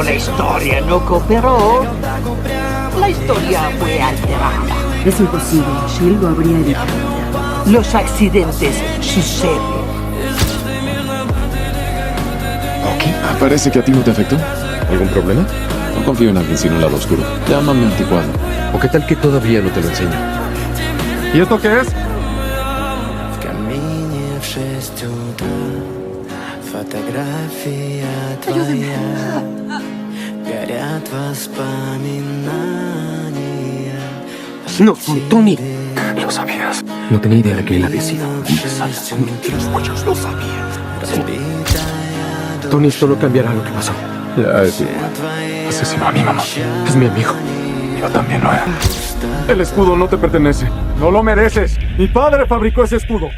Pero la historia no cooperó. La historia fue alterada. Es imposible. Shield lo habría evitado. Los accidentes suceden. Parece que a ti no te afectó. ¿Algún problema? No confío en alguien sin un lado oscuro. Llámame anticuado. ¿O qué tal que todavía no te lo enseño? ¿Y esto qué es? Ayúdenme. No, Tony. Lo sabías. No tenía idea de que él había sido. Muchos lo sabían. Tony, esto no cambiará lo que pasó. Ya es bien. Asesinó a mi mamá. Es mi amigo. Yo también lo era. El escudo no te pertenece. No lo mereces. Mi padre fabricó ese escudo.